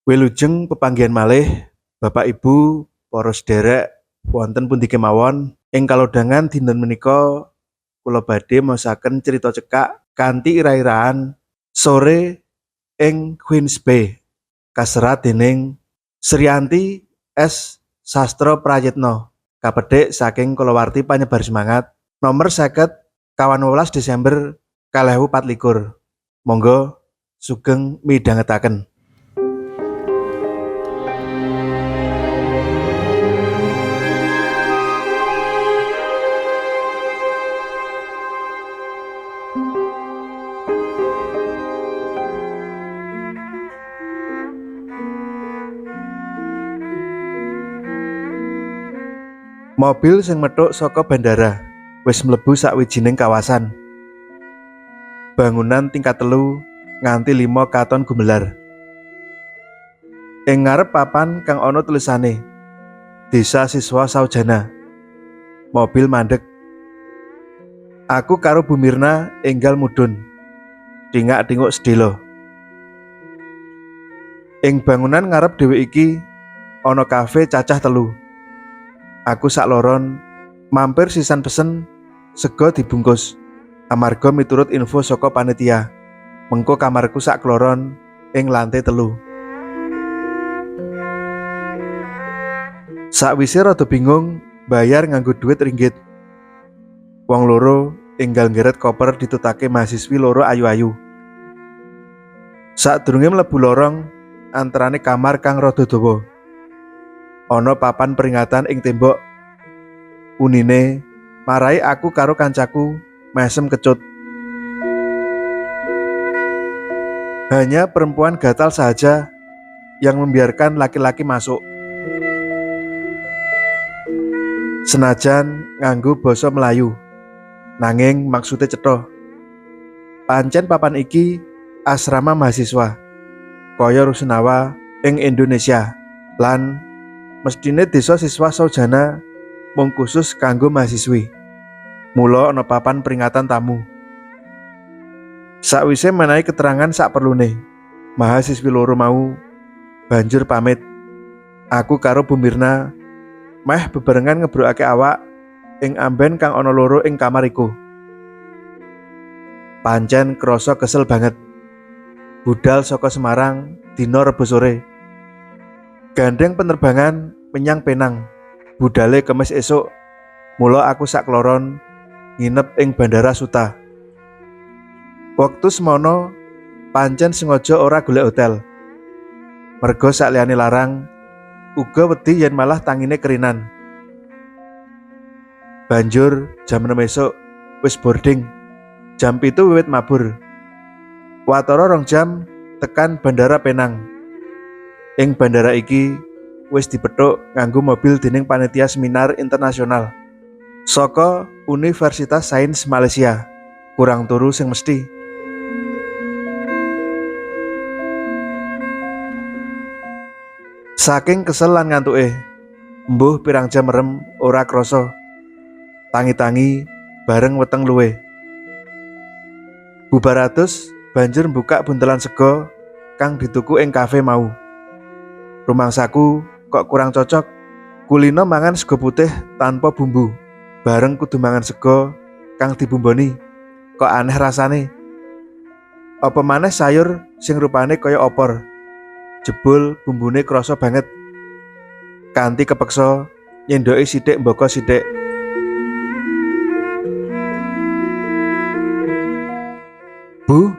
Wilujeng pepanggihan malih, Bapak Ibu, para sedherek wonten pundi kemawon ing kalodhangan dinten menika kula badhe maosaken crita cekak kanthi ira-iraan Sore ing Queens Bay kaserat dening Sriyanti S. Sastro Prayitno kapedhik saking kulawarti panyebar semangat nomor 50 12 Desember 2024. Monggo sugeng midhangetaken. Mobil sing methuk saka bandara wis mlebu sawijining kawasan. Bangunan tingkat 3 nganti 5 katon gumelar. Ing ngarep papan kang ana tulisane Desa Siswa Saujana. Mobil mandeg. Aku karo Bu Mirna enggal mudhun. Dingak-dinguk sedhela. Ing bangunan ngarep dhewe iki ana kafe cacah 3. Aku sakloron mampir sisan pesen sego dibungkus. Amarga miturut info saka panitia, mengko kamarku sakloron ing lantai 3. Sakwise rada bingung bayar nganggo duit ringgit. Wong loro enggal nggeret koper ditutake mahasiswi loro ayu-ayu. Sadurunge mlebu lorong antarane kamar kang rada dawa. Ana papan peringatan ing tembok. Unine marai aku karo kancaku mesem kecut. Hanya perempuan gatal saja yang membiarkan laki-laki masuk. Senajan nganggo basa Melayu, nanging maksudnya cetha. Pancen papan iki asrama mahasiswa kaya rusunawa ing Indonesia lan mestine Desa Siswa Saujana mung khusus kanggo mahasiswi. Mula ana papan peringatan tamu. Sakwise menehi keterangan sakperlune, mahasiswi loro mau banjur pamit. Aku karo Bu Mirna meh bebarengan ngebrokake awak ing amben kang ana loro ing kamar iku. Pancen krasa kesel banget. Budal saka Semarang dina Rebo sore. Gandeng penerbangan menyang Penang. Budale Kemis esuk. Mula aku sakloron nginep ing Bandara Suta. Wektu semono pancen sengaja ora golek hotel. Merga sakliyane larang, uga wedi yen malah tangine kerinan. Banjur jam 6 esuk wis boarding. Jam 7 wiwit mabur. Watara 2 jam tekan Bandara Penang. Ing bandara iki wis dipethuk nganggo mobil dening panitia seminar internasional saka Universitas Sains Malaysia. Kurang turu sing mesti. Saking kesel lan ngantuke, mbuh pirang jam merem ora krasa. Tangi-tangi bareng weteng luwe. Bubaratus banjur buka buntelan sego kang dituku ing kafe mau. Rumangsaku kok kurang cocok. Kulino mangan sego putih tanpa bumbu bareng kudu mangan sego kang dibumboni. Kok aneh rasane. Apa maneh sayur sing rupane kaya opor. Jebul bumbune krasa banget. Kanthi kepeksa nyendoki sithik mbaka sithik. Bu,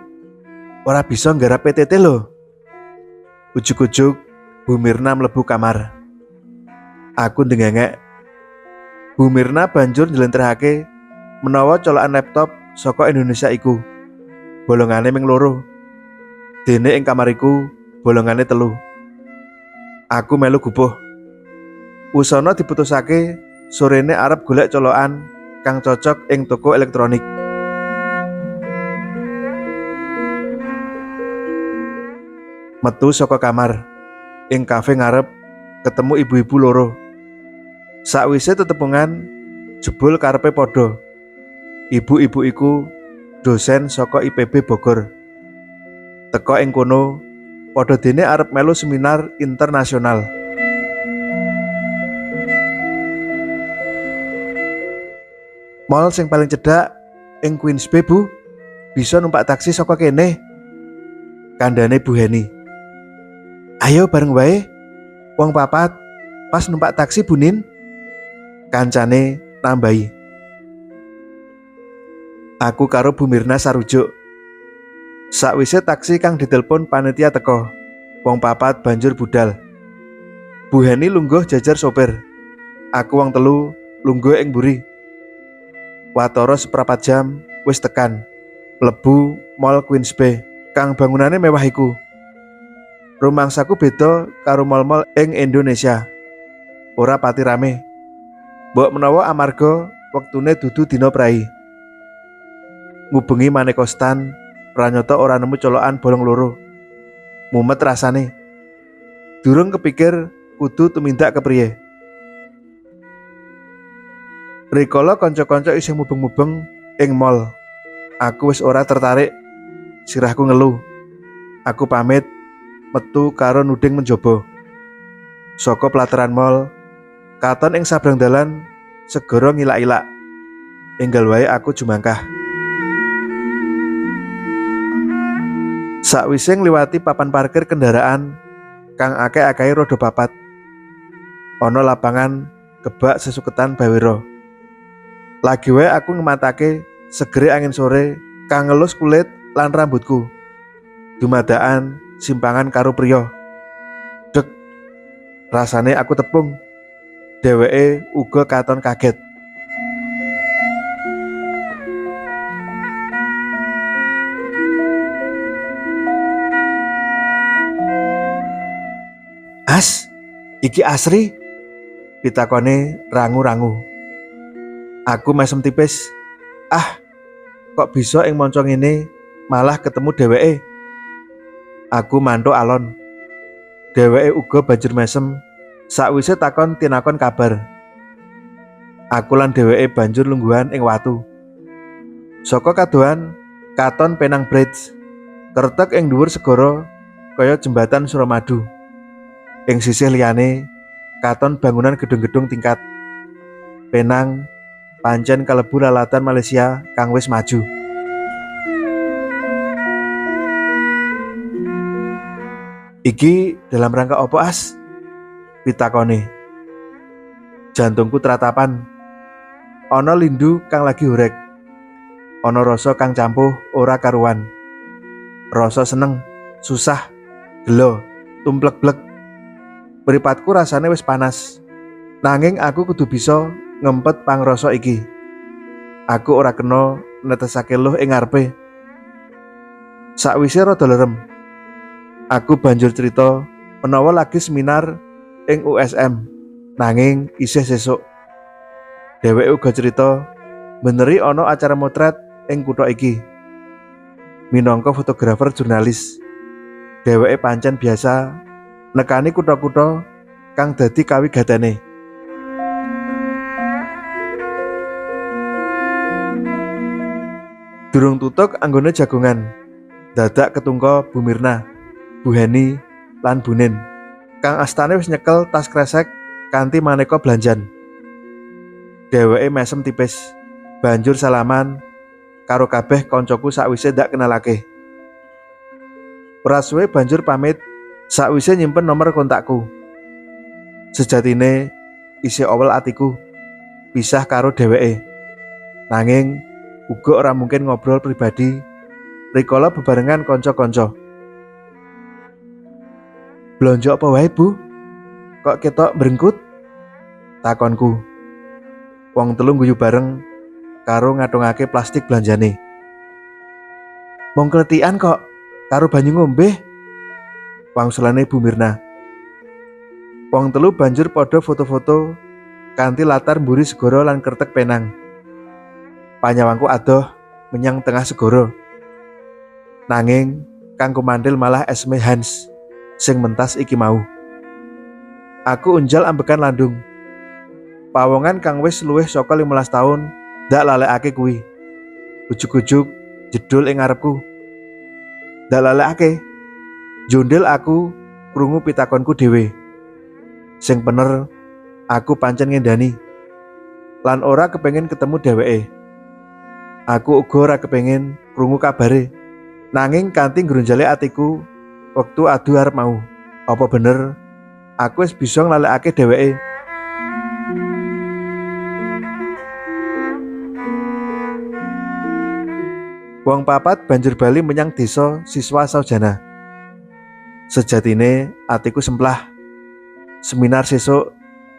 ora bisa nggarap PTT lho. Ujuk-ujuk Bu Mirna mlebu kamar. Aku ndengengek. Bu Mirna banjur njlentrehake menawa colokan laptop saka Indonesia iku. Bolongane ming 2. Dene ing kamariku bolongane 3. Aku melu gubuh. Usana diputusake sorene arep golek colokan kang cocok ing toko elektronik. Metu saka kamar. Ing kafe ngarep ketemu ibu-ibu loro. Sakwise tetepungan jebul karepe padha. Ibu-ibu iku dosen saka IPB Bogor. Teka ing kono padha dene arep melu seminar internasional. Mall sing paling cedhak ing Queens Bay, Bu. Bisa numpak taksi saka kene, kandhane Bu Heni. Ayo bareng wae, wong papat pas numpak taksi Bunin, kancane nambahi. Aku karo Bu Mirna sarujuk. Sakwise taksi kang ditelepon panitia teko, wong papat banjur budal. Bu Heni lungguh jajar sopir. Aku wong telu lungguh ing mburi. Watara seprapat jam wis tekan mlebu Mall Queens Bay kang bangunane mewah iku. Rumangsaku beda karo mall-mall ing Indonesia. Ora pati rame. Mbok menawa amarga wektune dudu dina prai. Ngubengi maneka stan, pranyata ora nemu colokan bolong loro. Mumet rasane. Durung kepikir kudu tumindak kepriye. Rikala kanca-kanca isih mubeng-mubeng ing mall. Aku wis ora tertarik. Sirahku ngeluh. Aku pamit metu karo nuding menjaba. Saka plataran mall, katon ing sabrang dalan segara ngilak-ilak. Enggal wae aku jumangkah. Sakwise ngliwati papan parkir kendaraan kang akeh-akehe roda papat. Ana lapangan kebak sesuketan bawira. Lagi wae aku ngematake segere angin sore kang ngelus kulit lan rambutku. Dumadaan simpangan karo priya. Dek, rasane aku tepung. Dheweke uga katon kaget. As, iki Asri? Pitakone rangu-rangu. Aku mesem tipis. Ah, kok bisa ing monco ngene malah ketemu dheweke? Aku mantuk alon. Dheweke uga banjur mesem sakwise takon tinakon kabar. Aku lan dheweke banjur lungguhan ing watu. Saka kadohan katon Penang Bridge. Kertek ing dhuwur segara kaya jembatan Suramadu. Ing sisih liyane katon bangunan gedung-gedung tingkat. Penang pancen kalebu lalatan Malaysia kang wis maju. Iki dalam rangka opo As? Pitakone. Jantungku teratapan. Ana lindu kang lagi urek. Ana rasa kang campuh ora karuan. Rasa seneng, susah, gelo, tumplek-blek. Mripatku rasane wis panas. Nanging aku kudu bisa ngempet pangrasa iki. Aku ora kena netesake luh ing ngarepe. Sakwise rada lerem, aku banjur cerita menawa lagi seminar ing USM, nanging isih sesuk. Dheweke uga cerita beneri ana acara motret ing kutha iki. Minangka fotografer jurnalis, dheweke pancen biasa nekani kutha-kutha kang dadi kawigatene. Durung tutuk anggone jagongan. Dadak ketungka Bu Mirna, Bu Heni, lan Bunin. Kang astane wis nyekel tas kresek kanthi maneka belanjan. Dheweke mesem tipis, banjur salaman karo kabeh koncoku sakwise ndak kenalake. Ora suwe banjur pamit sakwise nyimpen nomor kontakku. Sejatine isih awel atiku pisah karo dheweke. Nanging uga ora mungkin ngobrol pribadi rikala bebarengan kanca-kanca. Blonjo apa wae, Bu? Kok ketok brengkut? Takonku. Wong telu guyu bareng karo ngatungake plastik belanjane. Mong kletikan kok karo banyu ngombe. Wangsulane Bu Mirna. Wong telu banjur padha foto-foto kanthi latar mburi segara lan kertek Penang. Panyawangku adoh menyang tengah segara. Nanging kang kumandhil malah esme Hans sing mentas iki mau. Aku unjal ambekan landung. Pawongan kang wis luwih saka 15 taun ndak lalekake kuwi. Ujug-ujug jedul ing ngarepku. Ndak lalekake. Jundil aku krungu pitakonku dhewe. Sing bener aku pancen ngendani lan ora kepengin ketemu dheweke. Aku uga ora kepengin krungu kabare. Nanging kanthi ngronjale atiku wektu adu arep mau. Apa bener aku wis bisa nglalekake dheweke? Wong papat banjur bali menyang desa Siswa Saujana. Sejatine atiku semplah. Seminar sesuk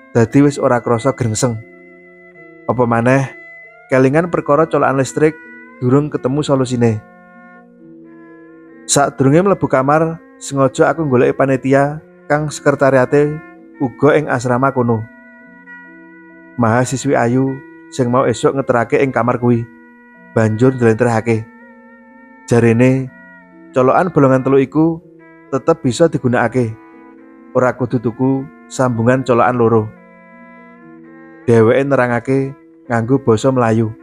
dadi wis ora krasa grengseng. Apa maneh kelingan perkara colokan listrik durung ketemu solusine. Sadurunge mlebu kamar, sengaja aku goleki panitia kang sekretariate uga ing asrama kono. Mahasiswi ayu sing mau esuk ngeterake ing kamar kuwi banjur njlentrehake. Jarene colokan bolongan telu iku tetep bisa digunakake. Ora kudu tuku sambungan colokan loro. Dheweke nerangake nganggo basa Melayu.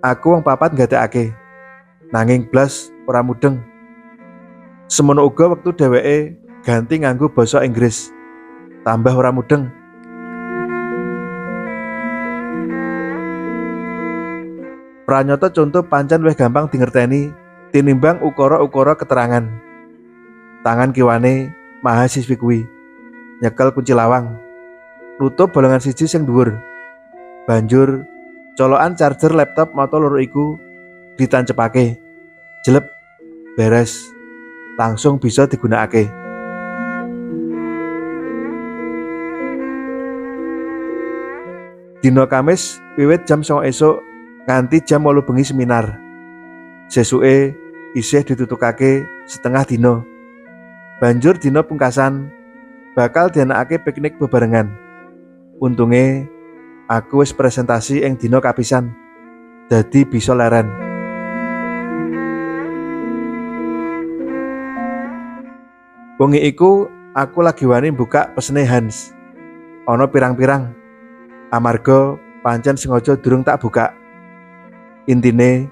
Aku wong papat nggatekake, nanging blas ora mudeng. Semono uga wektu dheweke ganti nganggo basa Inggris, tambah ora mudeng. Pranyata contoh pancen luwih gampang dingerteni tinimbang ukara-ukara keterangan. Tangan kiwane mahasiswi kuwi nyekel kunci lawang, nutup bolongan siji sing dhuwur. Banjur colokan charger laptop mata loro iku ditancepake. Jelep, beres, langsung bisa digunakake. Dina Kamis wiwit jam 09.00 esuk nganti jam 8 bengi seminar. Sesuke isih ditutukake setengah dina. Banjur dina pungkasan bakal dianakake piknik bebarengan. Untunge aku wis presentasi ing dina kapisan, dadi bisa leren. Wengi iku aku lagi wani buka pesene Hans. Ana pirang-pirang, amarga pancen sengaja durung tak buka. Intine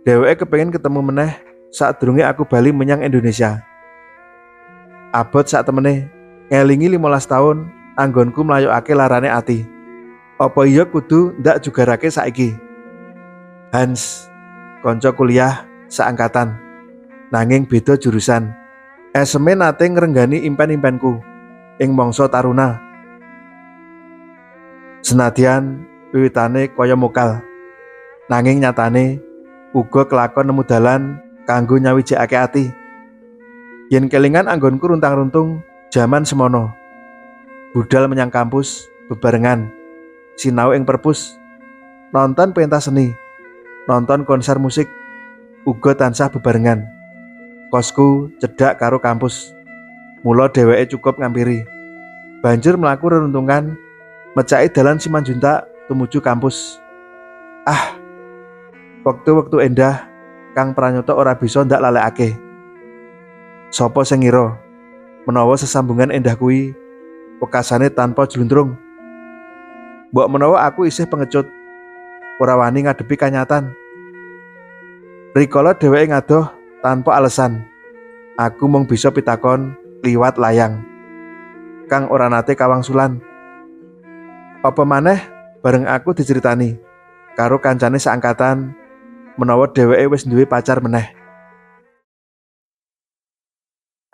dheweke kepengin ketemu meneh sadurunge aku bali menyang Indonesia. Abot sak temene ngelingi 15 taun anggonku mlayokake larane ati. Apa iya kudu ndak jugarake saiki? Hans, kanca kuliah seangkatan, nanging beda jurusan. Eseme nate ngrenggani impen-impenku ing mangsa taruna. Senadyan wiwitane kaya mokal, nanging nyatane uga kelakon nemu dalan kanggo nyawijikake ati. Yen kelingan anggonku runtang-runtung jaman semono. Budal menyang kampus bebarengan, sinau ing perpus, nonton pentas seni, nonton konser musik, uga tansah bebarengan. Kosku cedhak karo kampus, mula dheweke cukup ngampiri. Banjur mlaku reruntungan mecaki dalan Simanjuntak tumuju kampus. Wektu-wektu endah kang pranyata ora bisa ndak lalekake. Sapa sing ngira menawa sesambungan endah kuwi wekasane tanpa jluntrung. Mbok menawa aku isih pengecut, ora wani ngadepi kanyatan. Rikala dheweke ngadoh tanpa alasan, aku mung bisa pitakon liwat layang kang ora nate kawangsulan. Apa maneh bareng aku diceritani karo kancane seangkatan menawa dheweke wis duwe pacar meneh.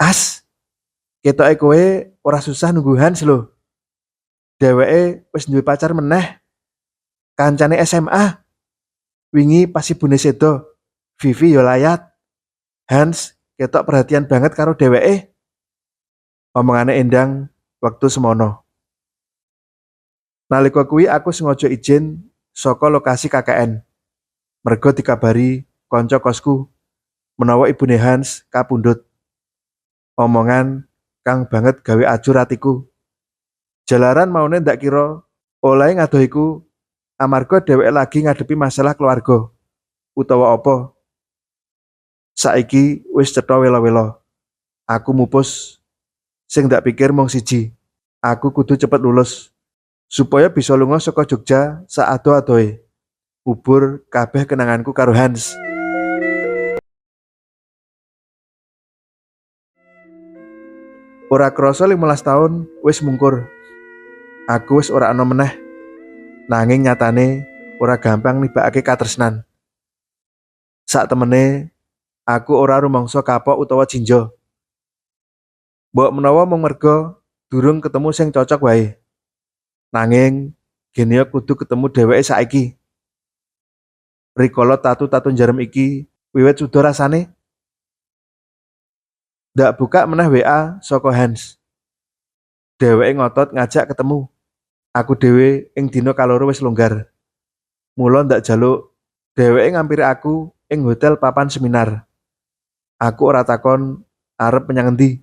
As, ketoke kowe ora susah nunggu Hans lho. Dheweke wis duwe pacar meneh, kancane SMA. Wingi pas ibune sedo, Vivi yo layat. Hans ketok perhatian banget karo dheweke. Omongane endang wektu semono. Nalika kuwi aku sengaja izin saka lokasi KKN. Merga dikabari kanca kosku menawa ibune Hans kapundhut. Omongan kang banget gawe ajur atiku. Jalaran maune ndak kira oleh ngadoh iku amarga dheweke lagi ngadepi masalah keluarga utawa apa. Saiki wis cetha welo-welo. Aku mupus. Sing ndak pikir mung siji, aku kudu cepet lulus supaya bisa lunga saka Jogja saado-adohe. Ubur kabeh kenanganku karo Hans. Ora krasa 15 taun wis mungkur. Aku wis ora ana meneh, nanging nyatane ora gampang nibakake katresnan. Sak temene aku ora rumangsa kapok utawa jinja. Mbok menawa mung merga durung ketemu sing cocok wae. Nanging gene ya kudu ketemu dheweke saiki. Rikala tatu-tatu njarem iki wiwit suda rasane. Ndak buka meneh WA saka Hans. Dheweke ngotot ngajak ketemu. Aku dhewe ing dina kaloro wis longgar. Mula ndak jaluk. Dheweke ngampiri aku ing hotel papan seminar. Aku ora takon arep menyang endi.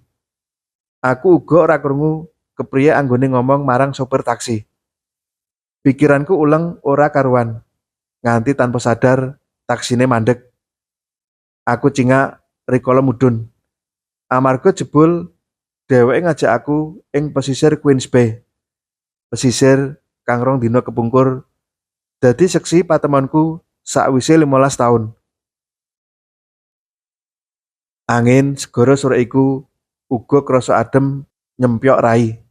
Aku uga ora krungu kepriye anggone ngomong marang sopir taksi. Pikiranku uleng ora karuan. Nganti tanpa sadar taksine mandek. Aku cingak rikala mudhun. Amarga jebul dheweke ngajak aku ing pesisir Queens Bay. Pesisir kang rong dina kepungkur dadi seksi patemonku sakwise 15 taun. Angin segara sore iku uga krasa adem nyempyok rai.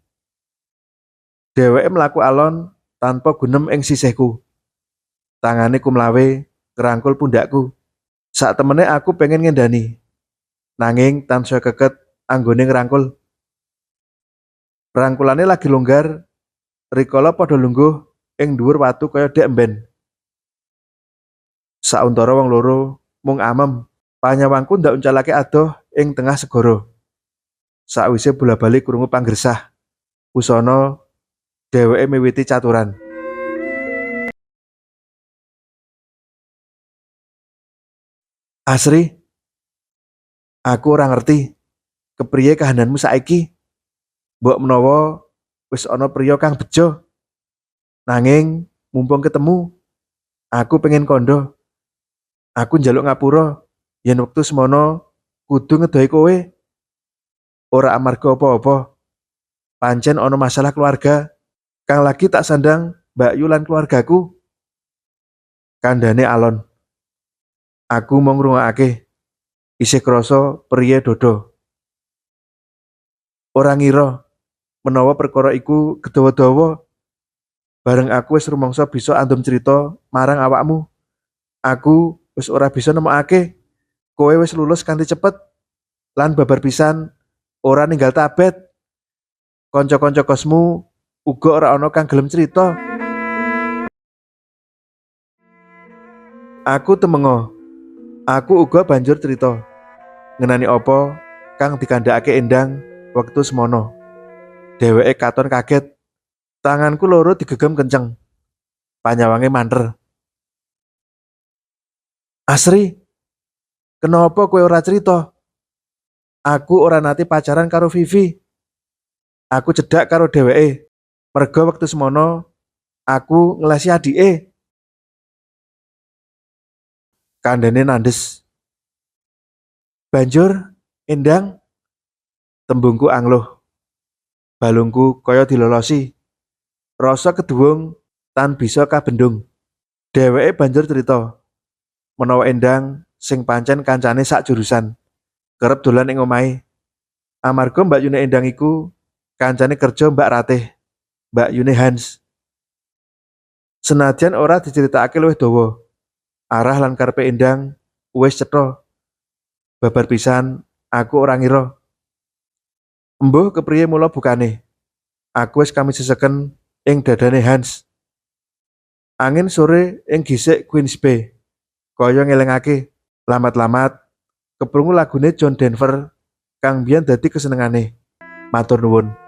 Dheweke mlaku alon tanpa gunem ing sisihku. Tangane kumlawe ngrangkul pundakku. Sak temene aku pengen ngendani, nanging tansaya keket anggone ngrangkul. Rangkulane lagi longgar, rikala padha lungguh ing dhuwur watu kaya dek emben. Sauntara wong loro mung amem, panyawangku ndak uncalake adoh ing tengah segara. Sakwise bola-bali krungu panggersah, usana dheweke miwiti caturan. Asri, aku ora ngerti kepriye kahananmu saiki. Mbok menawa wis ana priya kang bejo, nanging mumpung ketemu, aku pengen kandha. Aku njaluk ngapura yen wektu semono kudu ngedohi kowe, ora amarga apa-apa. Pancen ana masalah keluarga kang lagi tak sandang Mbak Yu lan keluargaku. Kandhane alon. Aku mau ngrungokake, isih krasa priye dodo. Ora ngira menawa perkara iku gedawa-dawa. Bareng aku wis rumangsa bisa andum crita marang awakmu. Aku wis ora bisa nemokake. Kowe wis lulus kanthi cepet lan babar pisan ora ninggal tabet. Kanca-kanca kosmu uga ora ana kang gelem crita. Aku temengo. Aku uga banjur crita ngenani apa kang dikandhakake Endang wektu semono. Dheweke katon kaget. Tanganku loro digegem kenceng. Panyawange manter. Asri, kenapa kowe ora crita? Aku ora nate pacaran karo Vivi. Aku cedhak karo dheweke. Merga wektu semono aku ngelesi adike. Kandhane nandes. Banjur, Endang, tembungku angluh. Balungku kaya dilolosi. Rasa keduwung tan bisa kabendung. Dheweke banjur cerita menawa Endang sing pancen kancane sak jurusan kerep dolan ing omahe. Amarga Mbak Yune Endang iku kancane kerja Mbak Ratih, Mbak Yune Hans. Senadyan ora diceritakake luwih dawa, arah lan karepe Endang wis cetha. Babar pisan aku ora ngira. Embuh kepriye mula bukane. Aku wis kami seseken ing dadane Hans. Angin sore ing gisik Queens Bay. Kaya ngelingake, lamat-lamat keprungu lagune John Denver kang biyen dadi kesenengane. Matur nuwun.